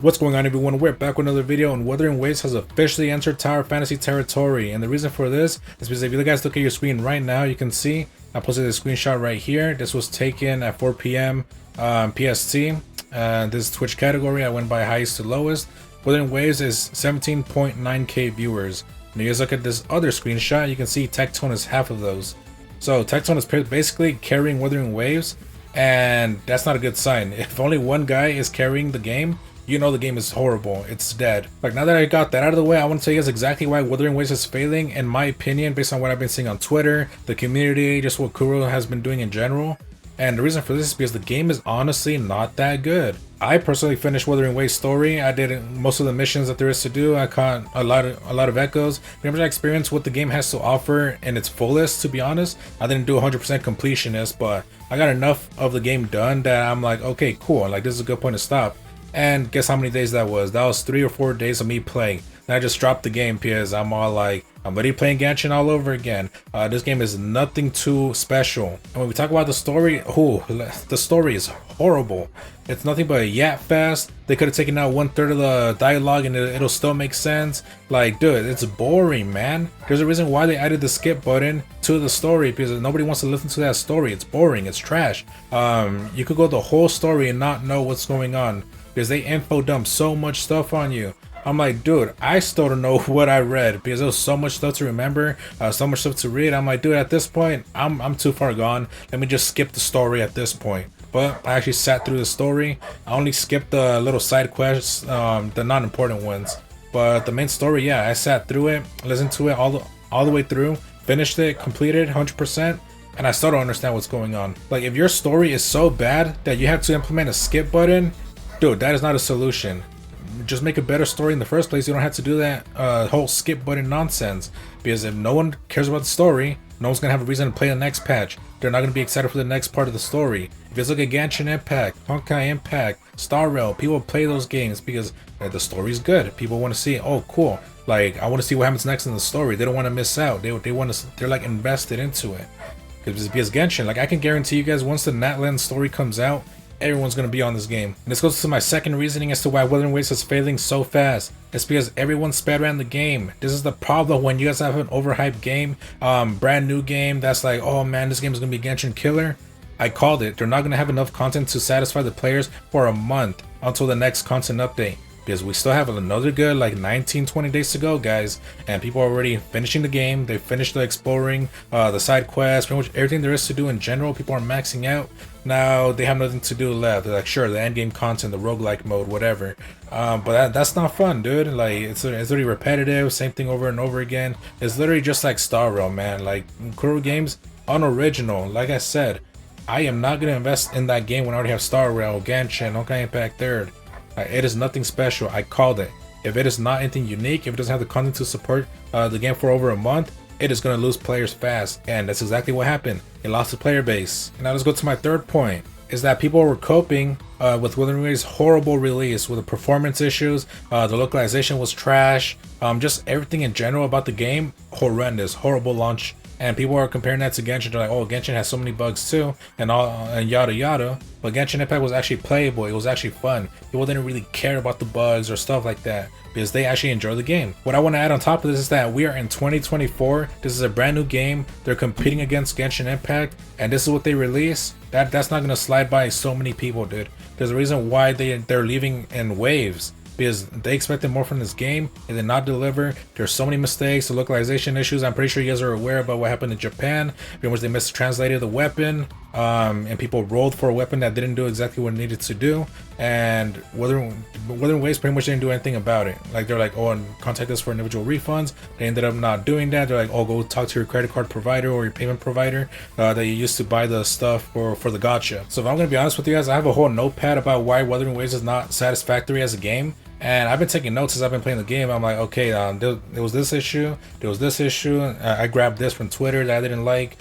What's going on, everyone? We're back with another video, and Wuthering Waves has officially entered Tower Fantasy territory. And the reason for this is because if you guys look at your screen right now, you can see I posted a screenshot right here. This was taken at 4 p.m. PST. This Twitch category, I went by highest to lowest. Wuthering Waves is 17.9k viewers. And you guys look at this other screenshot, you can see Tectone is half of those. So Tectone is basically carrying Wuthering Waves, and that's not a good sign. If only one guy is carrying the game, you know the game is horrible. It's dead. Like, now that I got that out of the way, I want to tell you guys exactly why Wuthering Waves is failing, in my opinion, based on what I've been seeing on Twitter, the community, just what Kuro has been doing in general. And the reason for this is because the game is honestly not that good. I personally finished Wuthering Waves story. I did most of the missions that there is to do. I caught a lot of echoes. Pretty much I experienced what the game has to offer in its fullest, to be honest. I didn't do 100% completionist, but I got enough of the game done that I'm like, okay, cool. Like, this is a good point to stop. And guess how many days that was? That was 3 or 4 days of me playing. And I just dropped the game because I'm all like, I'm already playing Genshin all over again. This game is nothing too special. And when we talk about the story, the story is horrible. It's nothing but a yap fest. They could have taken out 1/3 of the dialogue and it'll still make sense. Like, dude, it's boring, man. There's a reason why they added the skip button to the story, because nobody wants to listen to that story. It's boring, it's trash. You could go the whole story and not know what's going on, because they info dump so much stuff on you. I'm like, dude, I still don't know what I read because there was so much stuff to remember, so much stuff to read. I'm like, dude, at this point, I'm too far gone. Let me just skip the story at this point. But I actually sat through the story. I only skipped the little side quests, the non-important ones. But the main story, yeah, I sat through it, listened to it all the way through, finished it, completed 100%. And I still don't understand what's going on. Like, if your story is so bad that you have to implement a skip button, dude, that is not a solution. Just make a better story in the first place. You don't have to do that whole skip button nonsense, because if no one cares about the story, no one's gonna have a reason to play the next patch. They're not gonna be excited for the next part of the story. If you look at Genshin Impact, Honkai Impact, Star Rail, people play those games because the story's good. People want to see, oh cool, like I want to see what happens next in the story. They don't want to miss out. They want to. They're like invested into it. Because Genshin, like, I can guarantee you guys, once the Natlan story comes out, everyone's going to be on this game. And this goes to my second reasoning as to why Wuthering Waves is failing so fast. It's because everyone sped around the game. This is the problem when you guys have an overhyped game, brand new game that's like, oh man, this game is going to be Genshin killer. I called it. They're not going to have enough content to satisfy the players for a month until the next content update. Because we still have another good like 19-20 days to go, guys, and people are already finishing the game. They finished the exploring, the side quests, pretty much everything there is to do in general. People are maxing out. Now they have nothing to do left. They're like, sure, the end game content, the roguelike mode, whatever, but that's not fun, dude. Like, it's literally repetitive, same thing over and over again. It's literally just like Star Rail, man. Like, Kuro games, unoriginal. Like I said, I am not gonna invest in that game when I already have Star Rail, Genshin, Honkai Impact 3rd. It is nothing special. I called it. If it is not anything unique, if it doesn't have the content to support the game for over a month, it is going to lose players fast. And that's exactly what happened. It lost the player base. Now let's go to my third point, is that people were coping with Wuthering Waves' horrible release with the performance issues. The localization was trash. Just everything in general about the game, horrendous, horrible launch. And people are comparing that to Genshin. They're like, oh, Genshin has so many bugs too, and all, and yada yada. But Genshin Impact was actually playable. It was actually fun. People didn't really care about the bugs or stuff like that because they actually enjoy the game. What I want to add on top of this is that we are in 2024. This is a brand new game. They're competing against Genshin Impact, and this is what they release. That's not gonna slide by so many people, dude. There's a reason why they're leaving in waves, because they expected more from this game. It did not deliver. There's so many mistakes, the localization issues. I'm pretty sure you guys are aware about what happened in Japan, in which they mistranslated the weapon, and people rolled for a weapon that didn't do exactly what it needed to do. And Wuthering Waves pretty much didn't do anything about it. Like, they're like, oh, and contact us for individual refunds. They ended up not doing that. They're like, oh, go talk to your credit card provider or your payment provider that you used to buy the stuff for the gacha. So if I'm gonna be honest with you guys, I have a whole notepad about why Wuthering Waves is not satisfactory as a game. And I've been taking notes as I've been playing the game. I'm like, okay, there was this issue, there was this issue. I grabbed this from Twitter that I didn't like.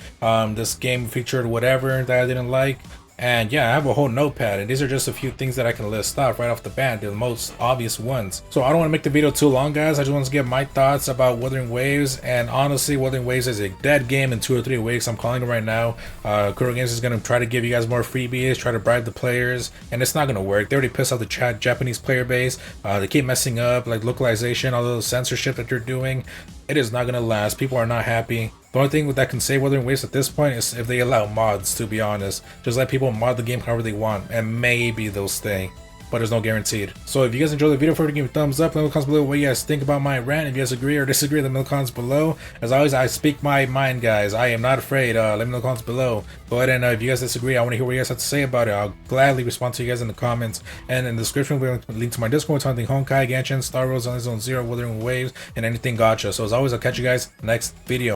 This game featured whatever that I didn't like. And yeah, I have a whole notepad, and these are just a few things that I can list off right off the bat, the most obvious ones. So I don't want to make the video too long, guys. I just want to give my thoughts about Wuthering Waves, and honestly, Wuthering Waves is a dead game in 2 or 3 weeks. I'm calling it right now. Kuro Games is going to try to give you guys more freebies, try to bribe the players, and it's not going to work. They already pissed off the Japanese player base. They keep messing up, like localization, all the censorship that they're doing. It is not going to last. People are not happy. The only thing that can save Wuthering Waves at this point is if they allow mods, to be honest. Just let people mod the game however they want, and maybe they'll stay. But there's no guaranteed. So if you guys enjoyed the video, give me a thumbs up. Let me know in the comments below what you guys think about my rant. If you guys agree or disagree, let me know in the comments below. As always, I speak my mind, guys. I am not afraid. Let me know in the comments below. Go ahead and if you guys disagree, I want to hear what you guys have to say about it. I'll gladly respond to you guys in the comments. And in the description, we'll link to my Discord, something Honkai, Genshin, Star Rail, Zone 0, Wuthering Waves, and anything Gacha. So as always, I'll catch you guys next video.